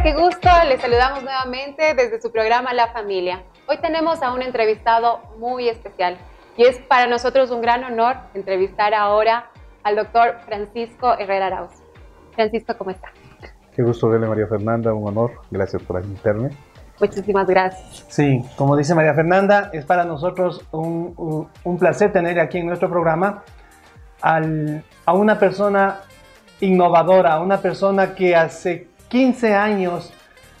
qué gusto. Les saludamos nuevamente desde su programa La Familia. Hoy tenemos a un entrevistado muy especial y es para nosotros un gran honor entrevistar ahora al doctor Francisco Herrera Arauz. Francisco, ¿cómo está? Qué gusto verle, María Fernanda, un honor. Gracias por invitarme. Muchísimas gracias. Sí, como dice María Fernanda, es para nosotros un placer tener aquí en nuestro programa a una persona innovadora, una persona que hace 15 años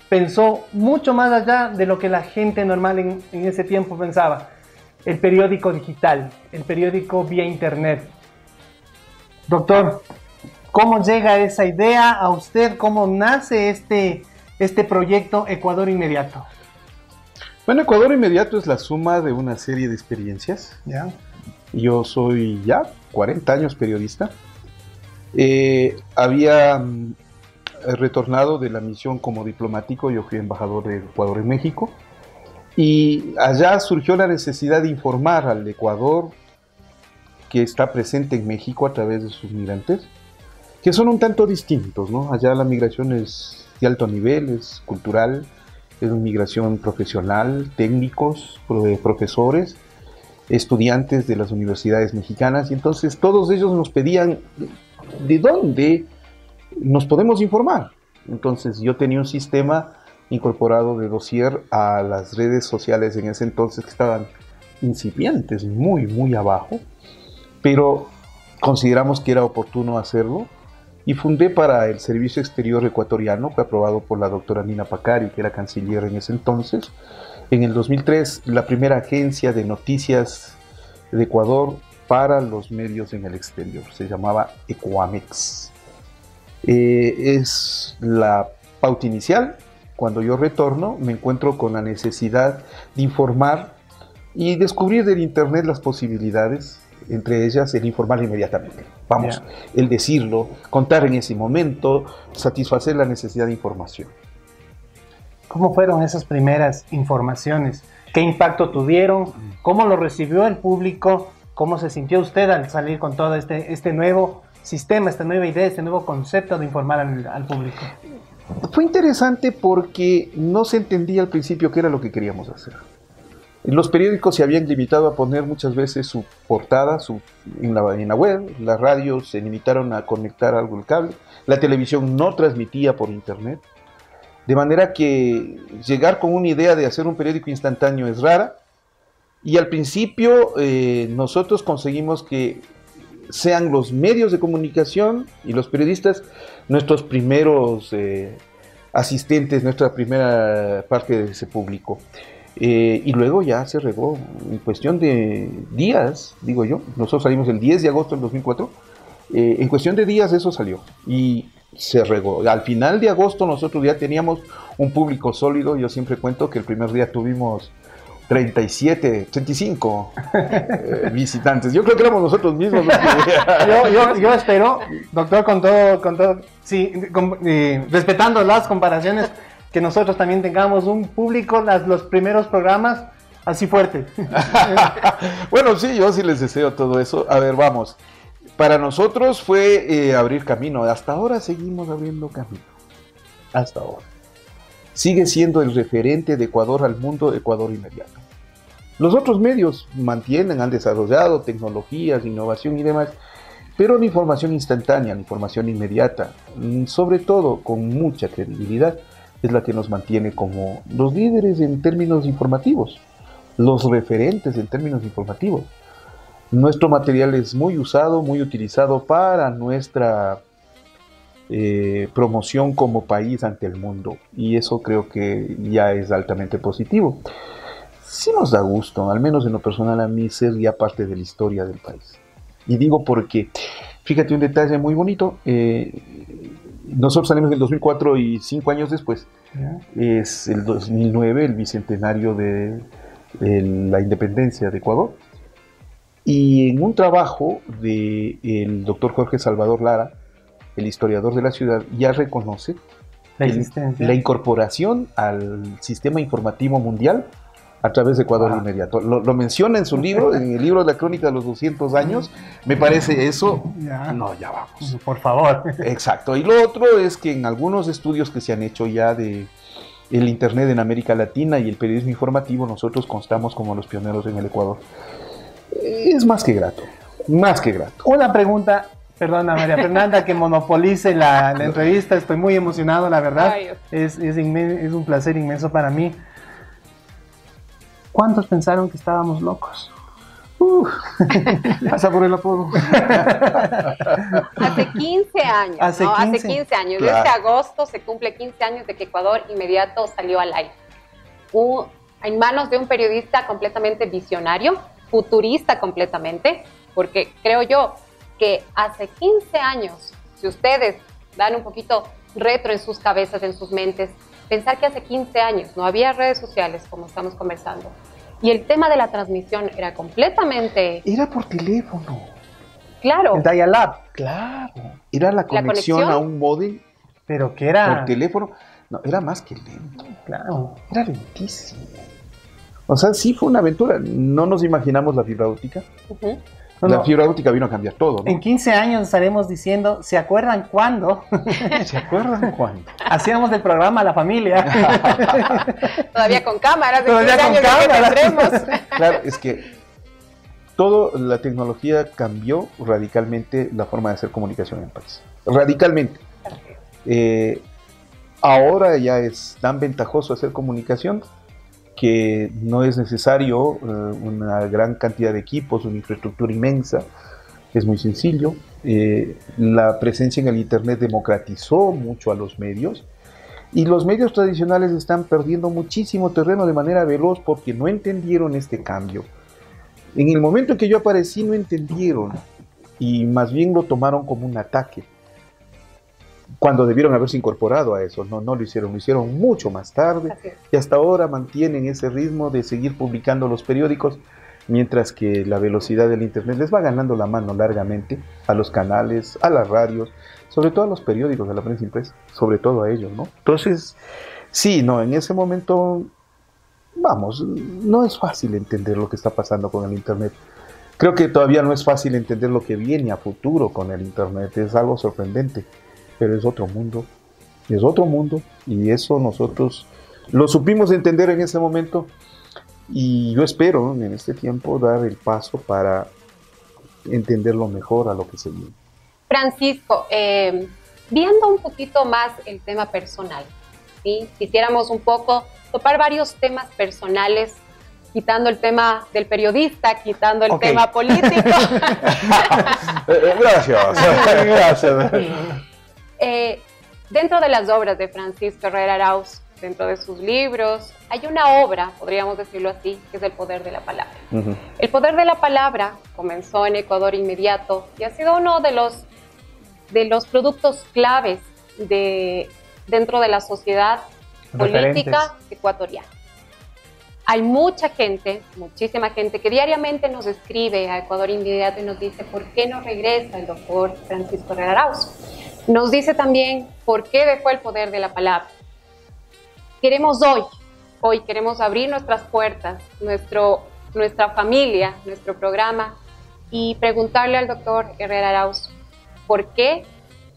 pensó mucho más allá de lo que la gente normal en ese tiempo pensaba. El periódico digital, el periódico vía internet. Doctor, ¿cómo llega esa idea a usted? ¿Cómo nace este proyecto Ecuador Inmediato? Bueno, Ecuador Inmediato es la suma de una serie de experiencias. ¿Ya? Yo soy ya 40 años periodista. Había retornado de la misión como diplomático. Yo fui embajador de Ecuador en México. Y allá surgió la necesidad de informar al Ecuador que está presente en México a través de sus migrantes, que son un tanto distintos, ¿no? Allá la migración es de alto nivel, es cultural, es una migración profesional, técnicos, profesores, estudiantes de las universidades mexicanas, y entonces todos ellos nos pedían de dónde nos podemos informar. Entonces yo tenía un sistema incorporado de dossier a las redes sociales en ese entonces que estaban incipientes, muy abajo, pero consideramos que era oportuno hacerlo y fundé para el Servicio Exterior Ecuatoriano, fue aprobado por la doctora Nina Pacari, que era canciller en ese entonces. En el 2003, la primera agencia de noticias de Ecuador para los medios en el exterior, se llamaba Ecuamex. Es la pauta inicial. Cuando yo retorno, me encuentro con la necesidad de informar y descubrir del internet las posibilidades, entre ellas el informar inmediatamente. Vamos, el decirlo, contar en ese momento, satisfacer la necesidad de información. ¿Cómo fueron esas primeras informaciones? ¿Qué impacto tuvieron? ¿Cómo lo recibió el público? ¿Cómo se sintió usted al salir con todo este nuevo sistema, esta nueva idea, este nuevo concepto de informar al público? Fue interesante porque no se entendía al principio qué era lo que queríamos hacer. Los periódicos se habían limitado a poner muchas veces su portada en la web, las radios se limitaron a conectar algo al cable, la televisión no transmitía por internet, de manera que llegar con una idea de hacer un periódico instantáneo es rara, y al principio nosotros conseguimos que sean los medios de comunicación y los periodistas nuestros primeros asistentes, nuestra primera parte de ese público. Y luego ya se regó en cuestión de días, digo yo. Nosotros salimos el 10 de agosto del 2004. En cuestión de días eso salió y se regó. Al final de agosto nosotros ya teníamos un público sólido. Yo siempre cuento que el primer día tuvimos 35 visitantes. Yo creo que éramos nosotros mismos. yo espero, doctor, con todo, sí, respetando las comparaciones, que nosotros también tengamos un público, los primeros programas, así fuerte. Bueno, sí, yo sí les deseo todo eso. A ver, vamos. Para nosotros fue abrir camino. Hasta ahora seguimos abriendo camino. Hasta ahora. Sigue siendo el referente de Ecuador al mundo, Ecuador Inmediato. Los otros medios mantienen, han desarrollado tecnologías, innovación y demás, pero la información instantánea, la información inmediata, sobre todo con mucha credibilidad, es la que nos mantiene como los líderes en términos informativos, los referentes en términos informativos. Nuestro material es muy usado, muy utilizado para nuestra promoción como país ante el mundo, y eso creo que ya es altamente positivo. Sí nos da gusto, al menos en lo personal a mí, ser ya parte de la historia del país. Y digo porque, fíjate un detalle muy bonito, nosotros salimos en el 2004 y 5 años después, es el 2009, el bicentenario de la independencia de Ecuador. Y en un trabajo del doctor Jorge Salvador Lara, el historiador de la ciudad, ya reconoce la incorporación al sistema informativo mundial a través de Ecuador Inmediato. Lo menciona en su libro, en el libro de la crónica de los 200 años, me parece eso, no, ya vamos. Por favor. Exacto, y lo otro es que en algunos estudios que se han hecho ya de el Internet en América Latina y el periodismo informativo, nosotros constamos como los pioneros en el Ecuador. Es más que grato, más que grato. Una pregunta, perdona María Fernanda, que monopolice la entrevista, estoy muy emocionado, la verdad, es un placer inmenso para mí. ¿Cuántos pensaron que estábamos locos? Pasa por el apodo. Hace 15 años, Hace 15 años. Claro. Este agosto se cumple 15 años de que Ecuador Inmediato salió al aire. En manos de un periodista completamente visionario, futurista completamente, porque creo yo que hace 15 años, si ustedes dan un poquito retro en sus cabezas, en sus mentes, pensar que hace 15 años no había redes sociales como estamos conversando, y el tema de la transmisión era completamente... Era por teléfono. Claro. El dial-up. Claro. Era la conexión a un módem Pero que era... por teléfono. No, era más que lento. Claro. Era lentísimo. O sea, sí fue una aventura. No nos imaginamos la fibra óptica. Uh-huh. La fibra óptica vino a cambiar todo, ¿no? En 15 años estaremos diciendo, ¿se acuerdan cuándo? ¿Se acuerdan cuándo? Hacíamos el programa La Familia. Todavía con cámaras, Todavía con cámaras. Claro, es que toda la tecnología cambió radicalmente la forma de hacer comunicación en el país. Radicalmente. Ahora ya es tan ventajoso hacer comunicación que no es necesario una gran cantidad de equipos, una infraestructura inmensa, es muy sencillo. La presencia en el Internet democratizó mucho a los medios y los medios tradicionales están perdiendo muchísimo terreno de manera veloz porque no entendieron este cambio. En el momento en que yo aparecí no entendieron y más bien lo tomaron como un ataque, cuando debieron haberse incorporado a eso. No lo hicieron mucho más tarde y hasta ahora mantienen ese ritmo de seguir publicando los periódicos, mientras que la velocidad del Internet les va ganando la mano largamente a los canales, a las radios, sobre todo a los periódicos, a la prensa impresa, sobre todo a ellos, ¿no? Entonces, sí, no, en ese momento, vamos, no es fácil entender lo que está pasando con el Internet. Creo que todavía no es fácil entender lo que viene a futuro con el Internet, es algo sorprendente. Pero es otro mundo, y eso nosotros lo supimos entender en ese momento y yo espero en este tiempo dar el paso para entenderlo mejor a lo que se viene. Francisco, viendo un poquito más el tema personal, ¿sí? Quisiéramos un poco topar varios temas personales, quitando el tema del periodista, quitando el tema político. Gracias. Dentro de las obras de Francisco Herrera Arauz, dentro de sus libros, hay una obra, podríamos decirlo así, que es El Poder de la Palabra. Uh-huh. El Poder de la Palabra comenzó en Ecuador Inmediato y ha sido uno de los productos claves dentro de la sociedad política ecuatoriana. Hay mucha gente, muchísima gente que diariamente nos escribe a Ecuador Inmediato y nos dice ¿por qué no regresa el doctor Francisco Herrera Arauz? Nos dice también por qué dejó el poder de la palabra. Queremos hoy queremos abrir nuestras puertas, nuestra familia, nuestro programa y preguntarle al doctor Herrera Arauz por qué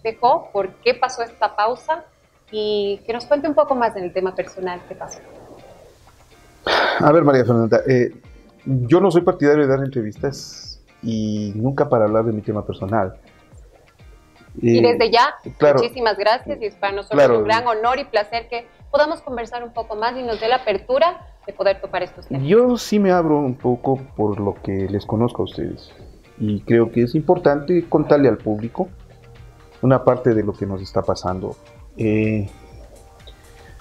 dejó, por qué pasó esta pausa y que nos cuente un poco más en el tema personal que pasó. A ver, María Fernanda, yo no soy partidario de dar entrevistas y nunca para hablar de mi tema personal. Y desde ya, claro, muchísimas gracias y es para nosotros un gran honor y placer que podamos conversar un poco más y nos dé la apertura de poder tocar estos temas. Yo sí me abro un poco por lo que les conozco a ustedes y creo que es importante contarle al público una parte de lo que nos está pasando.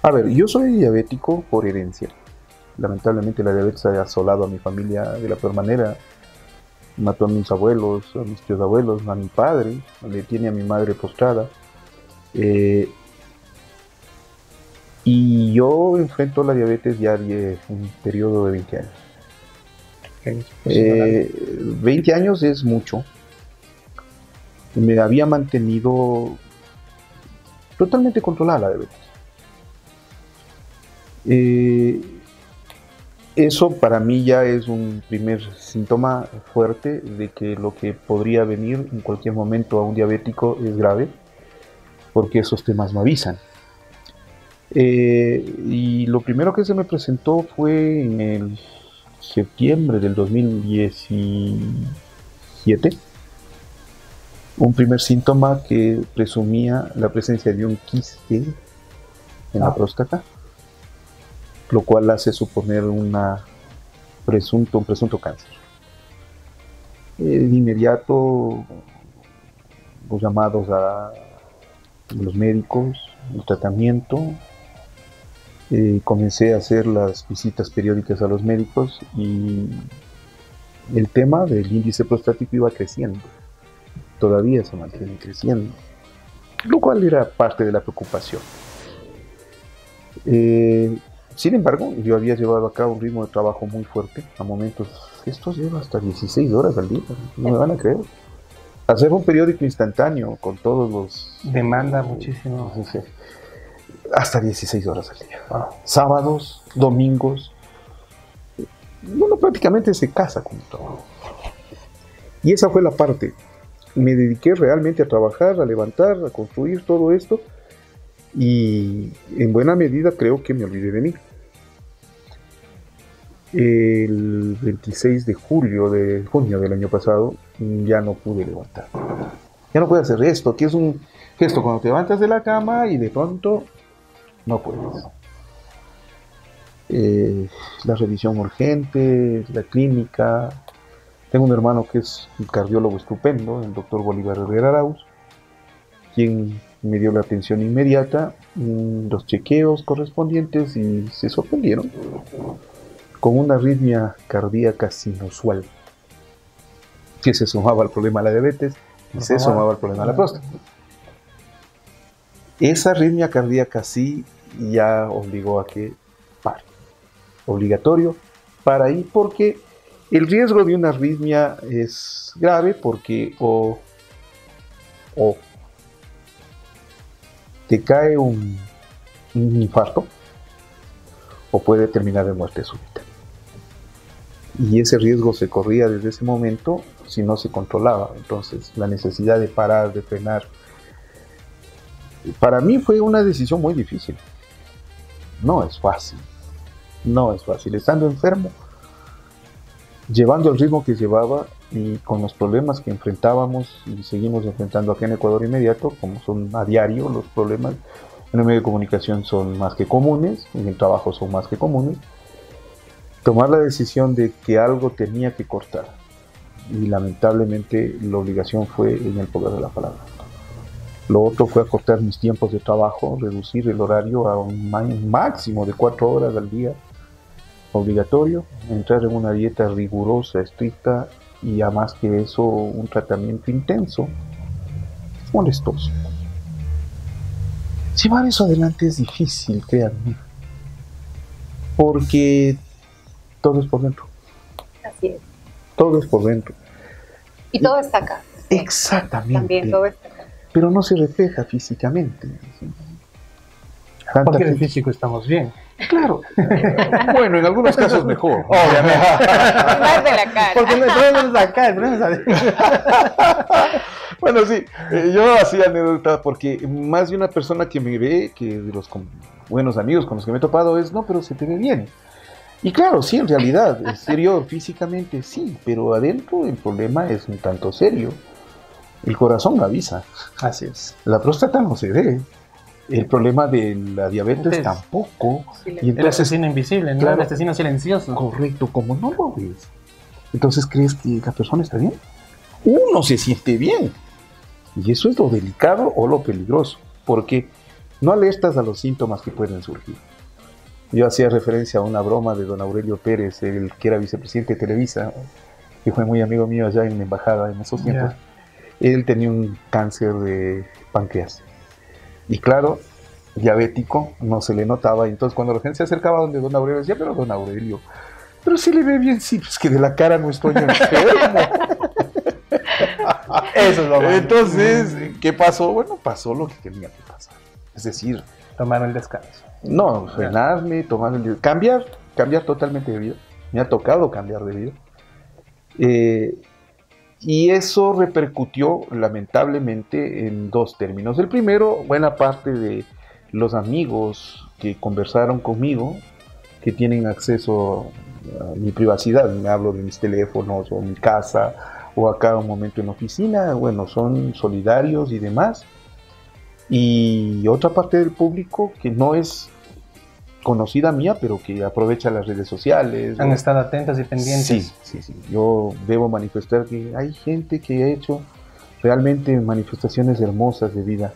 A ver, yo soy diabético por herencia. Lamentablemente la diabetes ha asolado a mi familia de la peor manera. Mató a mis abuelos, a mis tíos abuelos, a mi padre, le tiene a mi madre postrada. Y yo enfrento la diabetes ya de un periodo de 20 años. 20 años es mucho. Me había mantenido totalmente controlada la diabetes. Eso para mí ya es un primer síntoma fuerte de que lo que podría venir en cualquier momento a un diabético es grave, porque esos temas no avisan. Y lo primero que se me presentó fue en el septiembre del 2017, un primer síntoma que presumía la presencia de un quiste en la próstata, lo cual hace suponer un presunto cáncer. De inmediato, los llamados a los médicos, el tratamiento, comencé a hacer las visitas periódicas a los médicos y el tema del índice prostático iba creciendo, todavía se mantiene creciendo, lo cual era parte de la preocupación. Sin embargo, yo había llevado a cabo un ritmo de trabajo muy fuerte, a momentos, esto lleva hasta 16 horas al día, no me van a creer. Hacer un periódico instantáneo con todos los... Demanda muchísimo. Hasta 16 horas al día. Sábados, domingos, uno prácticamente se casa con el trabajo. Y esa fue la parte. Me dediqué realmente a trabajar, a levantar, a construir todo esto. Y en buena medida creo que me olvidé de mí. El 26 de junio del año pasado ya no pude levantar. Ya no pude hacer esto, que es un gesto cuando te levantas de la cama y de pronto no puedes. La revisión urgente, la clínica. Tengo un hermano que es un cardiólogo estupendo, el doctor Bolívar Herrera Arauz, quien me dio la atención inmediata, los chequeos correspondientes y se sorprendieron con una arritmia cardíaca sinusual que se sumaba al problema de la diabetes y se sumaba al problema de la próstata. Esa arritmia cardíaca sí ya obligó a que pare. Obligatorio para ahí porque el riesgo de una arritmia es grave porque o te cae un infarto o puede terminar en muerte súbita. Y ese riesgo se corría desde ese momento si no se controlaba. Entonces la necesidad de parar, de frenar, para mí fue una decisión muy difícil. No es fácil. No es fácil. Estando enfermo, llevando el ritmo que llevaba y con los problemas que enfrentábamos y seguimos enfrentando aquí en Ecuador inmediato, como son a diario los problemas, en el medio de comunicación son más que comunes, en el trabajo son más que comunes, tomar la decisión de que algo tenía que cortar. Y lamentablemente la obligación fue en el poder de la palabra. Lo otro fue acortar mis tiempos de trabajo, reducir el horario a un máximo de 4 horas al día, obligatorio, entrar en una dieta rigurosa, estricta y a más que eso un tratamiento intenso, molestoso. Llevar eso adelante es difícil, créanme, porque todo es por dentro. Así es. Todo es por dentro. Y todo está acá. Exactamente. También todo está acá. Pero no se refleja físicamente. Porque en el físico estamos bien. Claro. Bueno, en algunos casos mejor. Obviamente. Más de la cara. Porque el problema no es acá, el problema es Bueno, sí, yo hacía anécdota porque más de una persona que me ve, que de los buenos amigos con los que me he topado es, no, pero se te ve bien. Y claro, sí, en realidad, exterior, físicamente sí, pero adentro el problema es un tanto serio. El corazón avisa. Así es. La próstata no se ve. El problema de la diabetes Entonces, tampoco. Sí, Y El asesino invisible, ¿no? Claro. El asesino silencioso. correcto, como no lo ves, entonces crees que la persona está bien. Uno se siente bien. Y eso es lo delicado o lo peligroso, porque no alertas a los síntomas que pueden surgir. Yo hacía referencia a una broma de don Aurelio Pérez, el que era vicepresidente de Televisa, que fue muy amigo mío allá en la embajada en esos tiempos. Él tenía un cáncer de páncreas. Y claro, diabético, no se le notaba. Y entonces cuando la gente se acercaba donde don Aurelio decía, pero don Aurelio, pero se le ve bien, sí, pues que de la cara no estoy enfermo. Eso es lo malo. Entonces, ¿qué pasó? Bueno, pasó lo que tenía que pasar. Es decir, Tomar el descanso. no, frenarme, cambiar totalmente de vida. me ha tocado cambiar de vida. Y eso repercutió lamentablemente en dos términos. El primero, buena parte de los amigos que conversaron conmigo, que tienen acceso a mi privacidad, me hablo de mis teléfonos o mi casa o a cada momento en la oficina, bueno, son solidarios y demás. Y otra parte del público que no es conocida mía, pero que aprovecha las redes sociales. Han estado atentos y pendientes. Sí. Yo debo manifestar que hay gente que ha hecho realmente manifestaciones hermosas de vida.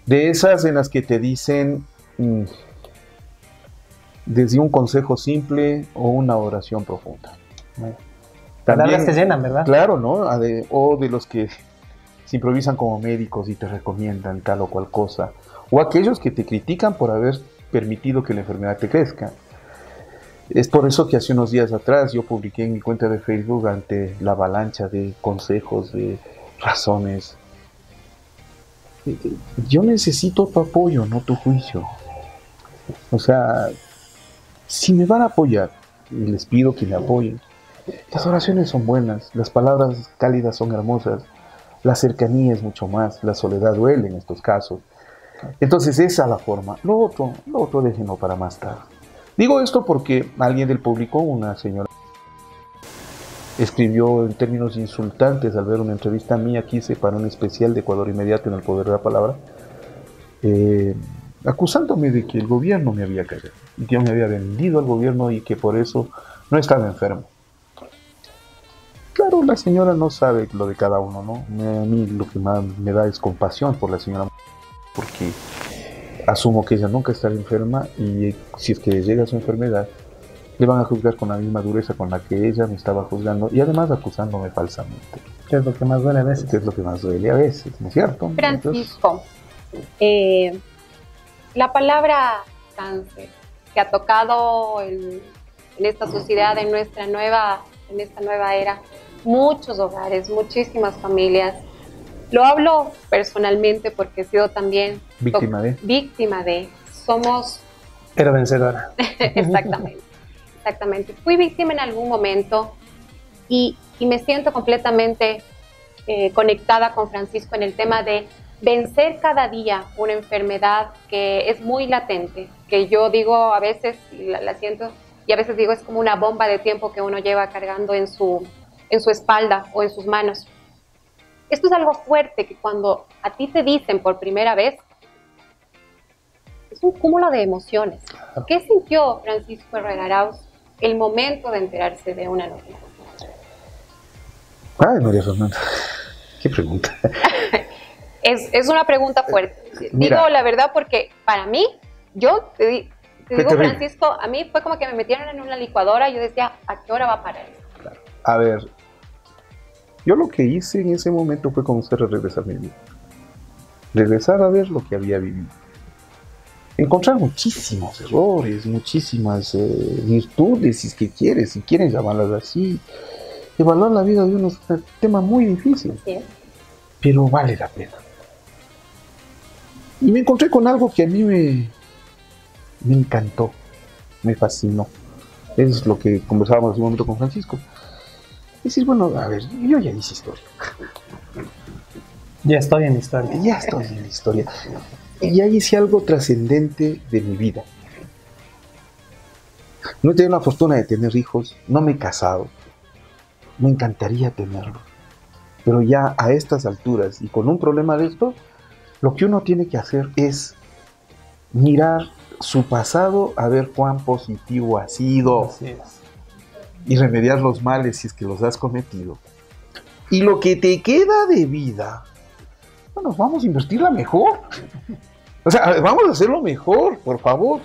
De esas en las que te dicen desde un consejo simple o una oración profunda. Palabras te llenan, ¿verdad? Claro, ¿no? O de los que se improvisan como médicos y te recomiendan tal o cual cosa. O aquellos que te critican por haber permitido que la enfermedad te crezca. Es por eso que hace unos días atrás yo publiqué en mi cuenta de Facebook, ante la avalancha de consejos, de razones: yo necesito tu apoyo, no tu juicio. O sea, si me van a apoyar, y les pido que me apoyen, las oraciones son buenas, las palabras cálidas son hermosas, la cercanía es mucho más, la soledad duele en estos casos. Entonces esa es la forma. Lo otro déjenlo para más tarde. Digo esto porque alguien del público, una señora, escribió en términos insultantes al ver una entrevista mía que hice para un especial de Ecuador Inmediato en El Poder de la Palabra, acusándome de que el gobierno me había callado, y que yo me había vendido al gobierno y que por eso no estaba enfermo. Claro, la señora no sabe lo de cada uno, ¿no? A mí lo que más me da es compasión por la señora, porque asumo que ella nunca estará enferma, y si es que llega su enfermedad, le van a juzgar con la misma dureza con la que ella me estaba juzgando, y además acusándome falsamente. ¿Qué es lo que más duele a veces? ¿Qué es lo que más duele a veces? ¿No es cierto? Francisco, la palabra cáncer que ha tocado en esta sociedad, en esta nueva era, muchos hogares, muchísimas familias. Lo hablo personalmente porque he sido también víctima de. Somos... Pero vencedora. Exactamente. Fui víctima en algún momento y me siento completamente conectada con Francisco en el tema de vencer cada día una enfermedad que es muy latente, que yo digo a veces, la siento, y a veces digo es como una bomba de tiempo que uno lleva cargando en su espalda o en sus manos. Esto es algo fuerte que cuando a ti te dicen por primera vez, es un cúmulo de emociones. ¿Qué sintió Francisco Herrera Arauz el momento de enterarse de una noticia? Ay, María Fernanda, qué pregunta. Es una pregunta fuerte. Mira, digo la verdad porque para mí, yo te digo, terrible. Francisco, a mí fue como que me metieron en una licuadora y yo decía, ¿a qué hora va a parar esto? Claro. A ver, yo lo que hice en ese momento fue comenzar a regresar a mi vida. Regresar a ver lo que había vivido. Encontrar muchísimos errores, muchísimas virtudes, si es que quieres, si quieren llamarlas así. Evaluar la vida de uno es un tema muy difícil, Sí. pero vale la pena. Y me encontré con algo que a mí me encantó, me fascinó. Es lo que conversábamos hace un momento con Francisco. Es decir, bueno, a ver, yo ya hice historia. Ya estoy en la historia. Ya estoy en la historia. Y ya hice algo trascendente de mi vida. No he tenido la fortuna de tener hijos, no me he casado. Me encantaría tenerlo. Pero ya a estas alturas y con un problema de esto, lo que uno tiene que hacer es mirar su pasado a ver cuán positivo ha sido. Así es. Y remediar los males si es que los has cometido. Y lo que te queda de vida, bueno, vamos a invertirla mejor. O sea, vamos a hacerlo mejor, por favor.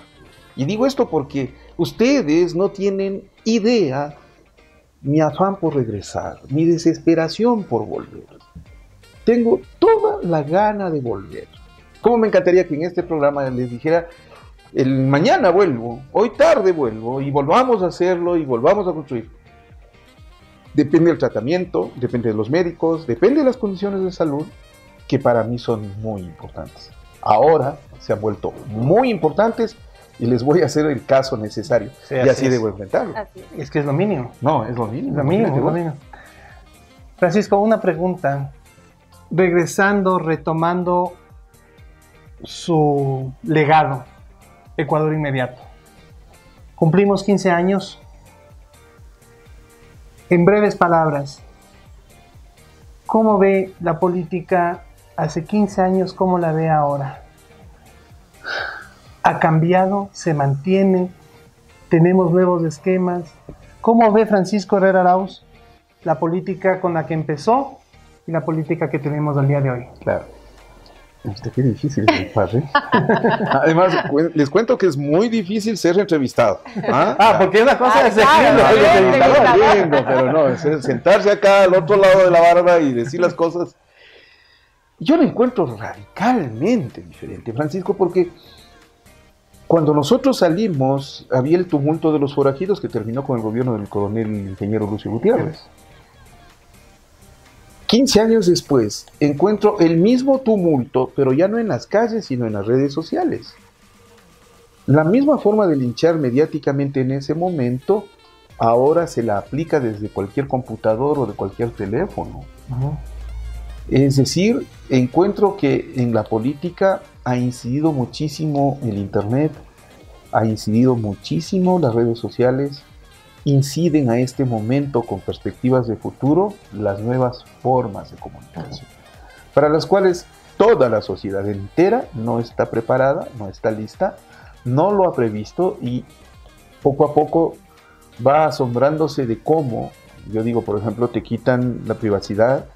Y digo esto porque ustedes no tienen idea mi afán por regresar, mi desesperación por volver. Tengo toda la gana de volver. Cómo me encantaría que en este programa les dijera, mañana vuelvo, hoy tarde vuelvo, y volvamos a hacerlo y volvamos a construir. Depende del tratamiento, depende de los médicos, depende de las condiciones de salud, que para mí son muy importantes. Ahora se han vuelto muy importantes y les voy a hacer el caso necesario. Sí, y así debo enfrentarlo. Así es. Es que es lo mínimo. No, es lo mínimo. Es lo mínimo, es lo mínimo. Francisco, una pregunta. Regresando, retomando su legado, Ecuador Inmediato. Cumplimos 15 años. En breves palabras, ¿cómo ve la política hace 15 años? ¿Cómo la ve ahora? ¿Ha cambiado? ¿Se mantiene? ¿Tenemos nuevos esquemas? ¿Cómo ve Francisco Herrera Arauz la política con la que empezó y la política que tenemos al día de hoy? Claro. Qué difícil es el padre. Además, les cuento que es muy difícil ser entrevistado. Porque es una cosa de ser lindo, pero no, es sentarse acá al otro lado de la barba y decir las cosas. Yo lo encuentro radicalmente diferente, Francisco, porque cuando nosotros salimos, había el tumulto de los forajidos que terminó con el gobierno del coronel ingeniero Lucio Gutiérrez. 15 años después, encuentro el mismo tumulto, pero ya no en las calles, sino en las redes sociales. La misma forma de linchar mediáticamente en ese momento, ahora se la aplica desde cualquier computador o de cualquier teléfono. Es decir, encuentro que en la política ha incidido muchísimo el Internet, ha incidido muchísimo las redes sociales, inciden a este momento con perspectivas de futuro las nuevas formas de comunicación, para las cuales toda la sociedad entera no está preparada, no está lista, no lo ha previsto y poco a poco va asombrándose de cómo, yo digo, por ejemplo, te quitan la privacidad,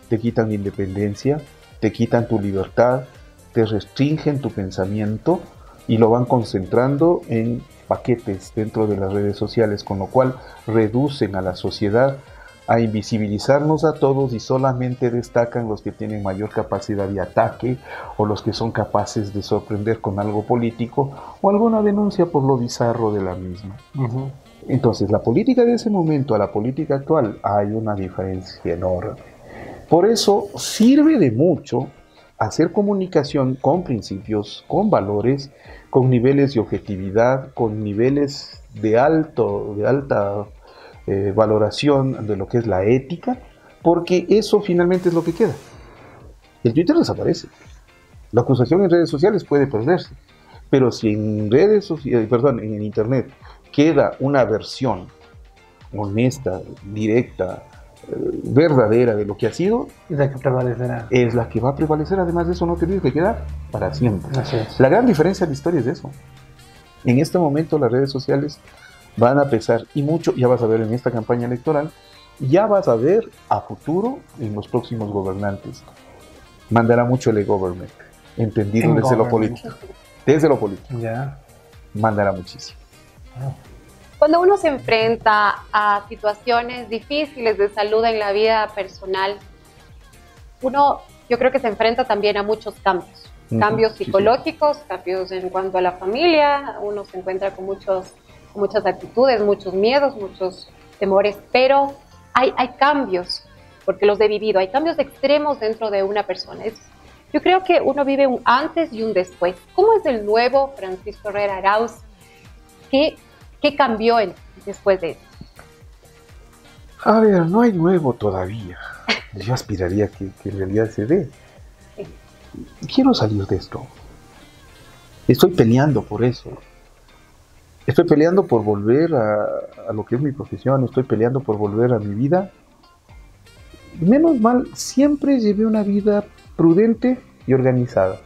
te quitan la independencia, te quitan tu libertad, te restringen tu pensamiento y lo van concentrando en paquetes dentro de las redes sociales, con lo cual reducen a la sociedad a invisibilizarnos a todos y solamente destacan los que tienen mayor capacidad de ataque o los que son capaces de sorprender con algo político o alguna denuncia por lo bizarro de la misma. Entonces, la política de ese momento a la política actual hay una diferencia enorme. Por eso sirve de mucho hacer comunicación con principios, con valores, con niveles de objetividad, con niveles de alta valoración de lo que es la ética, porque eso finalmente es lo que queda. El Twitter desaparece. La acusación en redes sociales puede perderse, pero si en en Internet queda una versión honesta, directa, verdadera de lo que ha sido, es la que prevalecerá. Es la que va a prevalecer. Además de eso, no te olvides que queda para siempre. Así es. La gran diferencia de la historia es eso. En este momento las redes sociales van a pesar y mucho, ya vas a ver en esta campaña electoral, ya vas a ver a futuro en los próximos gobernantes. Mandará mucho el e-government, entendido desde lo político. Desde lo político. Ya. Mandará muchísimo. Cuando uno se enfrenta a situaciones difíciles de salud en la vida personal, yo creo que se enfrenta también a muchos cambios. Cambios psicológicos, cambios en cuanto a la familia, uno se encuentra con muchas actitudes, muchos miedos, muchos temores, pero hay cambios, porque los he vivido, hay cambios extremos dentro de una persona. Yo creo que uno vive un antes y un después. ¿Cómo es el nuevo Francisco Herrera Arauz? ¿Qué cambió después de eso? A ver, no hay nuevo todavía. Yo aspiraría que en realidad se dé. Quiero salir de esto. Estoy peleando por eso. Estoy peleando por volver a lo que es mi profesión. Estoy peleando por volver a mi vida. Menos mal, siempre llevé una vida prudente y organizada.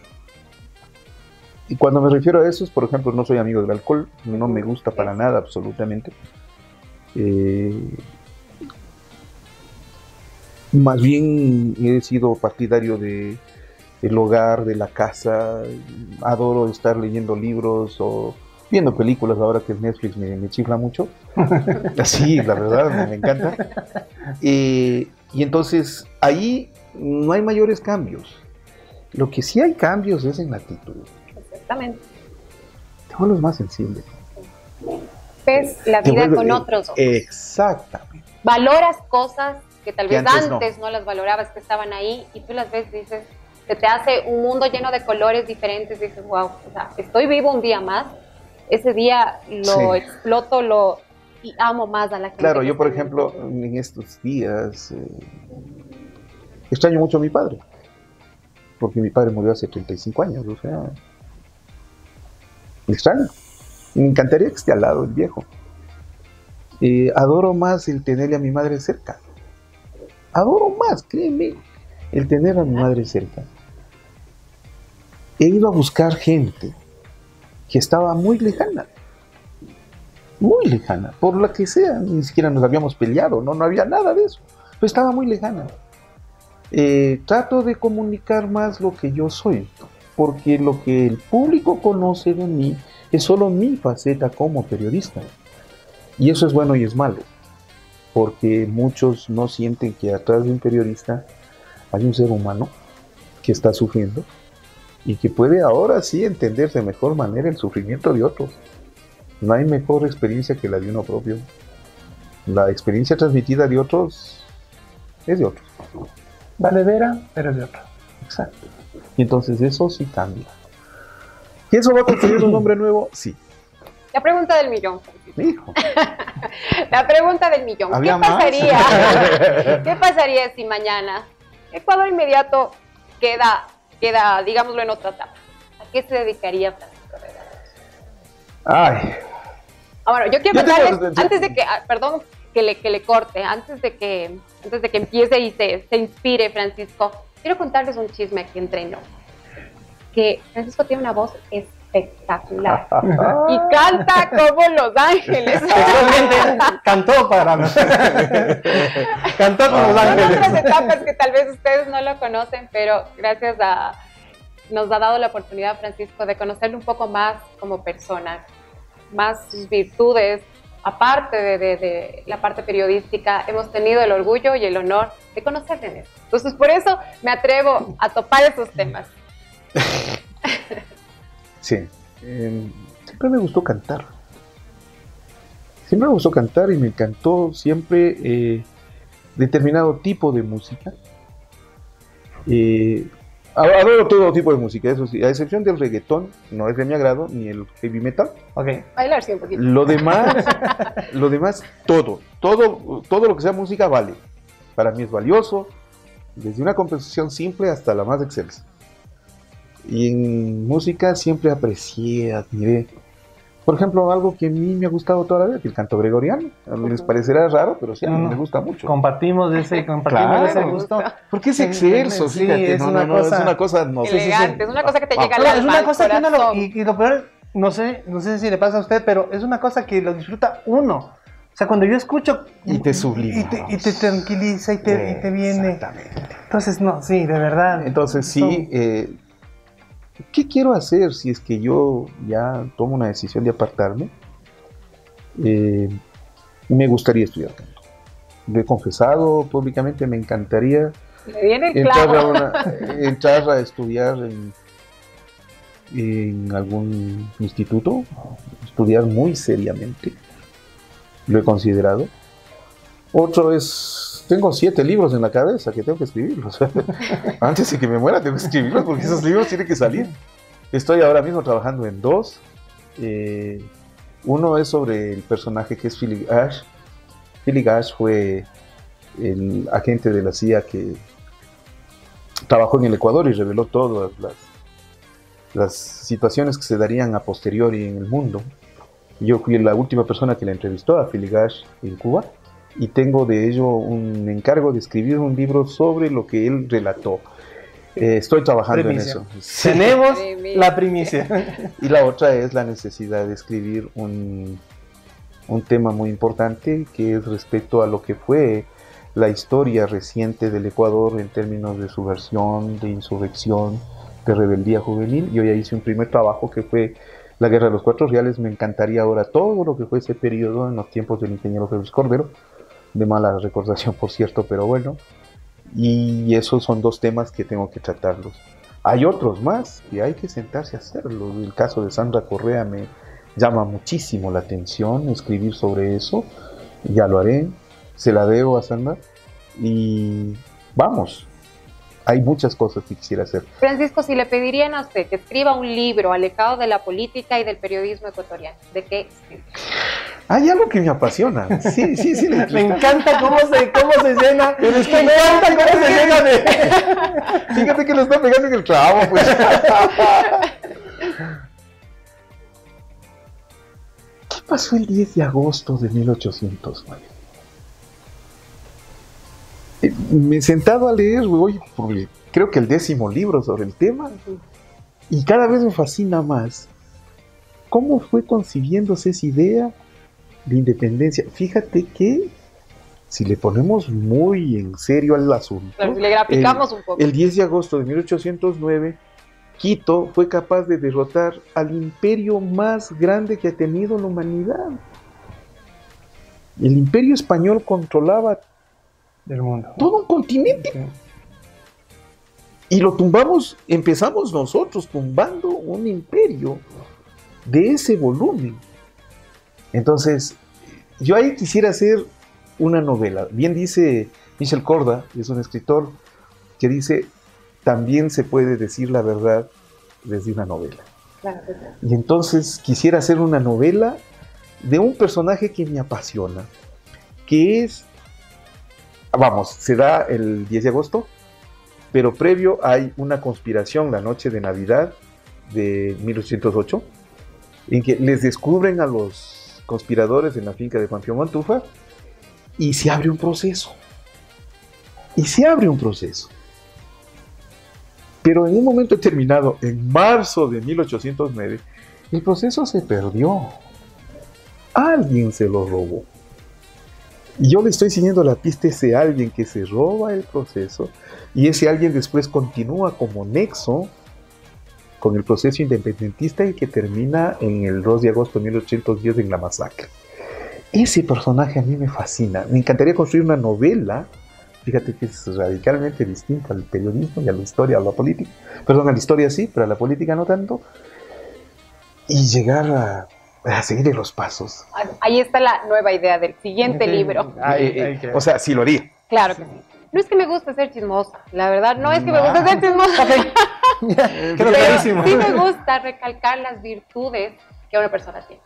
Y cuando me refiero a eso, por ejemplo, no soy amigo del alcohol, no me gusta para nada, absolutamente. Más bien he sido partidario del hogar, de la casa. Adoro estar leyendo libros o viendo películas, ahora que Netflix me chifla mucho. Sí, la verdad, me encanta. Y entonces ahí no hay mayores cambios. Lo que sí hay cambios es en la actitud. Exactamente. Te vuelves más sensible. Ves la vida con otros ojos. Exactamente. Valoras cosas que tal vez antes no las valorabas, que estaban ahí, y tú las ves y dices, se te hace un mundo lleno de colores diferentes, y dices, wow, o sea, estoy vivo un día más, ese día lo Sí. exploto y amo más a la gente. Claro, que yo por está en el ejemplo, mundo. en estos días extraño mucho a mi padre, porque mi padre murió hace 35 años, o sea, le extraño. Me encantaría que esté al lado el viejo. Adoro más el tenerle a mi madre cerca. Adoro más, créeme, el tener a mi madre cerca. He ido a buscar gente que estaba muy lejana, por la que sea, ni siquiera nos habíamos peleado, no había nada de eso, pero estaba muy lejana. Trato de comunicar más lo que yo soy, porque lo que el público conoce de mí es solo mi faceta como periodista. Y eso es bueno y es malo, porque muchos no sienten que atrás de un periodista hay un ser humano que está sufriendo y que puede ahora sí entender de mejor manera el sufrimiento de otros. No hay mejor experiencia que la de uno propio. La experiencia transmitida de otros es de otros. Valedera, pero es de otro. Exacto. Y entonces eso sí cambia. ¿Y eso va a conseguir un hombre nuevo? Sí. La pregunta del millón, Francisco. Hijo. La pregunta del millón. ¿Había ¿Qué más? pasaría? ¿Qué pasaría si mañana Ecuador inmediato queda, digámoslo, en otra etapa? ¿A qué se dedicaría Francisco Herrera? Ay. Bueno, yo quiero Yo tengo- contarles, antes de que, perdón, que le corte, antes de que empiece y se inspire Francisco, quiero contarles un chisme aquí entre nos. Que Francisco tiene una voz espectacular y canta como Los Ángeles. Actualmente cantó para mí. Cantó con Los Son Ángeles. otras etapas que tal vez ustedes no lo conocen, pero nos ha dado la oportunidad, Francisco, de conocerlo un poco más como persona, más sus virtudes. Aparte de la parte periodística, hemos tenido el orgullo y el honor de conocerle en eso. Entonces, por eso me atrevo a topar esos temas. Sí. Siempre me gustó cantar. Siempre me gustó cantar y me encantó siempre determinado tipo de música. Adoro todo tipo de música, eso sí, a excepción del reggaetón, no es de mi agrado, ni el heavy metal. Ok. Bailar sí un poquito. Lo demás, todo lo que sea música vale. Para mí es valioso, desde una composición simple hasta la más excelsa. Y en música siempre aprecié, admiré. Por ejemplo, algo que a mí me ha gustado toda la vida, que el canto gregoriano. Les parecerá raro, pero sí, a mí me gusta mucho. Compartimos ese Claro. gusto. Porque es excelso, Sí, fíjate, es no, una no, no, cosa es una cosa, no sé si Elegante, es una cosa que te llega al Pero es alma, una al cosa que uno corazón. y lo peor, no sé si le pasa a usted, pero es una cosa que lo disfruta uno. O sea, cuando yo escucho Y te sublima. y te tranquiliza y te viene. Exactamente. Entonces, no, sí, de verdad. Entonces sí, ¿qué quiero hacer si es que yo ya tomo una decisión de apartarme? Me gustaría estudiar canto. Lo he confesado públicamente, me encantaría Le viene el entrar clavo. entrar a estudiar en algún instituto, estudiar muy seriamente. Lo he considerado. Otro es, tengo 7 libros en la cabeza que tengo que escribirlos. Antes de que me muera tengo que escribirlos porque esos libros tienen que salir. Estoy ahora mismo trabajando en 2. Uno es sobre el personaje que es Philip Ash. Philip Ash fue el agente de la CIA que trabajó en el Ecuador y reveló todas las situaciones que se darían a posteriori en el mundo. Yo fui la última persona que la entrevistó a Philip Ash en Cuba y tengo de ello un encargo de escribir un libro sobre lo que él relató. Estoy trabajando Primicia. en eso. Sí. Tenemos Primicia. la primicia. Y la otra es la necesidad de escribir un tema muy importante que es respecto a lo que fue la historia reciente del Ecuador en términos de subversión, de insurrección, de rebeldía juvenil. Yo ya hice un primer trabajo que fue la Guerra de los Cuatro Reales. Me encantaría ahora todo lo que fue ese periodo en los tiempos del ingeniero Félix Cordero, de mala recordación por cierto, pero bueno. Y esos son 2 temas que tengo que tratarlos. Hay otros más y hay que sentarse a hacerlo. El caso de Sandra Correa me llama muchísimo la atención, escribir sobre eso. Ya lo haré, se la debo a Sandra. Y vamos, hay muchas cosas que quisiera hacer. Francisco, si le pedirían a usted que escriba un libro alejado de la política y del periodismo ecuatoriano, ¿de qué escribe? Hay algo que me apasiona. Sí. Me encanta cómo se llena. Me encanta cómo se llena de. Fíjate que lo está pegando en el clavo, pues. ¿Qué pasó el 10 de agosto de 1809? Me he sentado a leer hoy, porque creo que el 10º libro sobre el tema, y cada vez me fascina más cómo fue concibiéndose esa idea de independencia. Fíjate que si le ponemos muy en serio al asunto, Pero si le graficamos un poco. el 10 de agosto de 1809, Quito fue capaz de derrotar al imperio más grande que ha tenido la humanidad. El imperio español controlaba Del mundo. todo un continente. Sí. Y lo tumbamos, empezamos nosotros tumbando un imperio de ese volumen. Entonces, yo ahí quisiera hacer una novela. Bien dice Michel Korda, que es un escritor, que dice, también se puede decir la verdad desde una novela. Claro, sí. Y entonces quisiera hacer una novela de un personaje que me apasiona, que es, vamos, se da el 10 de agosto, pero previo hay una conspiración la noche de Navidad de 1808, en que les descubren a los conspiradores en la finca de Juan Pío Montúfar y se abre un proceso. Pero en un momento determinado, en marzo de 1809, el proceso se perdió. Alguien se lo robó. Y yo le estoy siguiendo la pista a ese alguien que se roba el proceso, y ese alguien después continúa como nexo con el proceso independentista y que termina en el 2 de agosto de 1810 en la masacre. Ese personaje a mí me fascina. Me encantaría construir una novela, fíjate que es radicalmente distinta al periodismo y a la historia, a la política. Perdón, a la historia sí, pero a la política no tanto. Y llegar a seguir los pasos. Ahí está la nueva idea del siguiente libro. O sea, sí lo haría. Claro que sí. No es que me guste ser chismosa, la verdad, no es que me guste ser chismosa. Quedó Pero clarísimo. sí me gusta recalcar las virtudes que una persona tiene.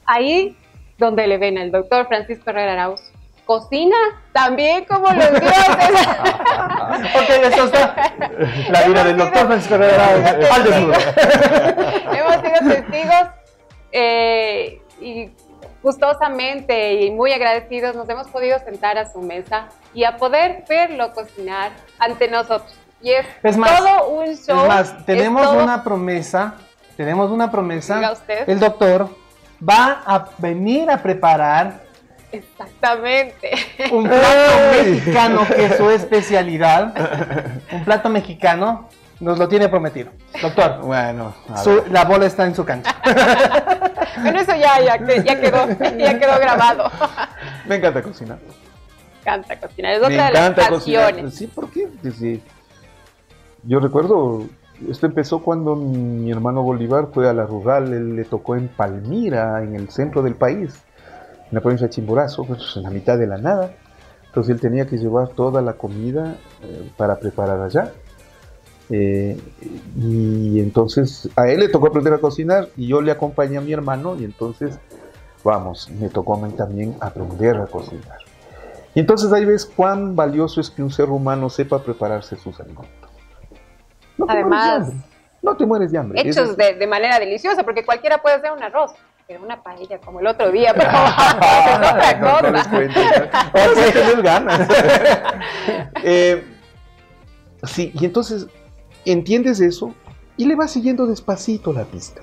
Ahí donde le ven al doctor Francisco Herrera Arauz, cocina también como los dioses. Ok, eso está. La vida del doctor Francisco Herrera Arauz, al desnudo. Hemos sido testigos y gustosamente y muy agradecidos nos hemos podido sentar a su mesa y a poder verlo cocinar ante nosotros. Y es más, todo un show. Es más, tenemos todo... una promesa. Diga usted. El doctor va a venir a preparar Exactamente. un plato mexicano que es su especialidad. Un plato mexicano. Nos lo tiene prometido. Doctor, Bueno, la bola está en su cancha. Bueno, eso ya quedó grabado. Me encanta cocinar. Me encanta cocinar, es otra de las pasiones. Sí, ¿por qué? Desde... Yo recuerdo, esto empezó cuando mi hermano Bolívar fue a la rural, él le tocó en Palmira, en el centro del país, en la provincia de Chimborazo, pues en la mitad de la nada. Entonces él tenía que llevar toda la comida para preparar allá. Y entonces a él le tocó aprender a cocinar y yo le acompañé a mi hermano y entonces, vamos, me tocó a mí también aprender a cocinar. Y entonces ahí ves cuán valioso es que un ser humano sepa prepararse sus alimentos. Además, no te mueres de hambre. Hechos de manera deliciosa, porque cualquiera puede hacer un arroz, pero una paella como el otro día, pero es otra cosa. No les cuento, ¿no? Puedes tener ganas. Sí, y entonces entiendes eso y le vas siguiendo despacito la pista.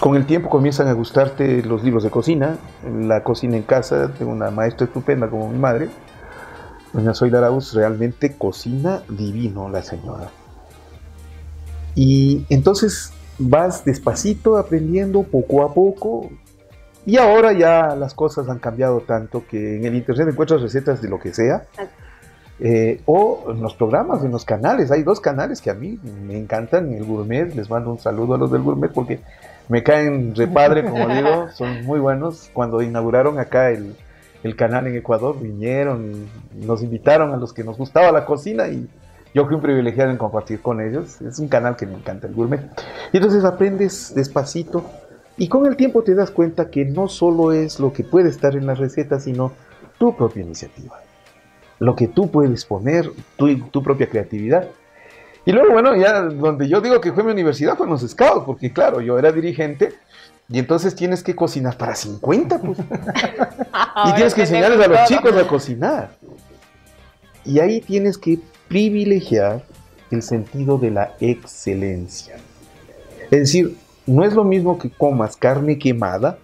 Con el tiempo comienzan a gustarte los libros de cocina, la cocina en casa. Tengo una maestra estupenda como mi madre, doña Zoila Arauz, realmente cocina divino la señora. Y entonces vas despacito aprendiendo poco a poco. Y ahora ya las cosas han cambiado tanto que en el internet encuentras recetas de lo que sea. O en los programas, en los canales. Hay 2 canales que a mí me encantan. El Gourmet, les mando un saludo a los del Gourmet porque me caen repadre, como digo, son muy buenos. Cuando inauguraron acá el el canal en Ecuador, vinieron y nos invitaron a los que nos gustaba la cocina y yo fui un privilegiado en compartir con ellos. Es un canal que me encanta, el gourmet. Y entonces aprendes despacito y con el tiempo te das cuenta que no solo es lo que puede estar en las recetas, sino tu propia iniciativa. Lo que tú puedes poner, tu propia creatividad. Y luego, bueno, ya donde yo digo que fue mi universidad fue en los Scouts, porque claro, yo era dirigente y entonces tienes que cocinar para 50, pues. Y tienes que enseñarles a los chicos a cocinar. Y ahí tienes que privilegiar el sentido de la excelencia. Es decir, no es lo mismo que comas carne quemada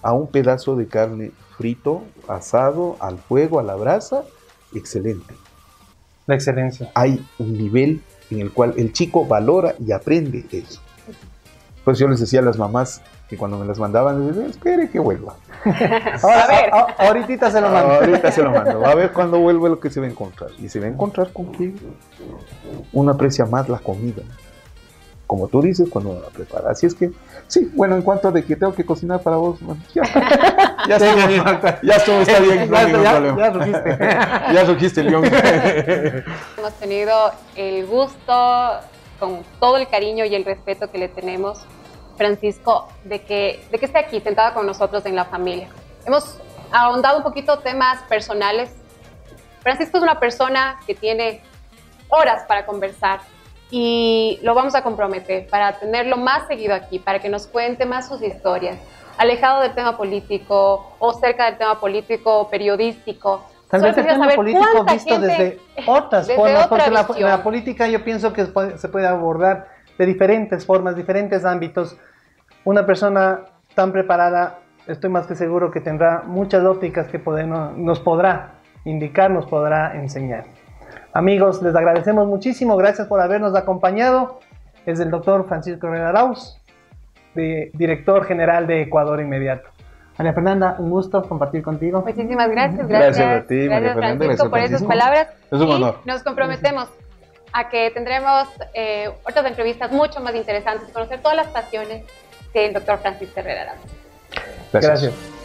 a un pedazo de carne frito, asado, al fuego, a la brasa, excelente. La excelencia. Hay un nivel en el cual el chico valora y aprende eso. Pues yo les decía a las mamás que cuando me las mandaban, les decía, espere que vuelva. Ahora, a ver, ahorita se lo mando. Ahorita se lo mando. Va a ver cuando vuelve lo que se va a encontrar. Y se va a encontrar con que uno aprecia más la comida. Como tú dices, cuando uno la prepara. Así es que, sí, bueno, en cuanto de que tengo que cocinar para vos, bueno, ya estuvo, está bien. Ya rugiste. Ya rugiste, León. Hemos tenido el gusto, con todo el cariño y el respeto que le tenemos, Francisco, de que esté aquí sentado con nosotros en La Familia. Hemos ahondado un poquito temas personales. Francisco es una persona que tiene horas para conversar y lo vamos a comprometer para tenerlo más seguido aquí, para que nos cuente más sus historias, alejado del tema político o cerca del tema político o periodístico. Tal vez el tema político visto desde otras formas, porque la política yo pienso que se puede abordar de diferentes formas, diferentes ámbitos. Una persona tan preparada, estoy más que seguro que tendrá muchas ópticas que nos podrá indicar, nos podrá enseñar. Amigos, les agradecemos muchísimo, gracias por habernos acompañado. Es el doctor Francisco Herrera Arauz, director general de Ecuador Inmediato. María Fernanda, un gusto compartir contigo. Muchísimas gracias. Gracias a ti, María Fernanda. Francisco, por esas palabras. Es un honor. Nos comprometemos a que tendremos otras entrevistas mucho más interesantes, conocer todas las pasiones del doctor Francisco Herrera Arauz. Gracias.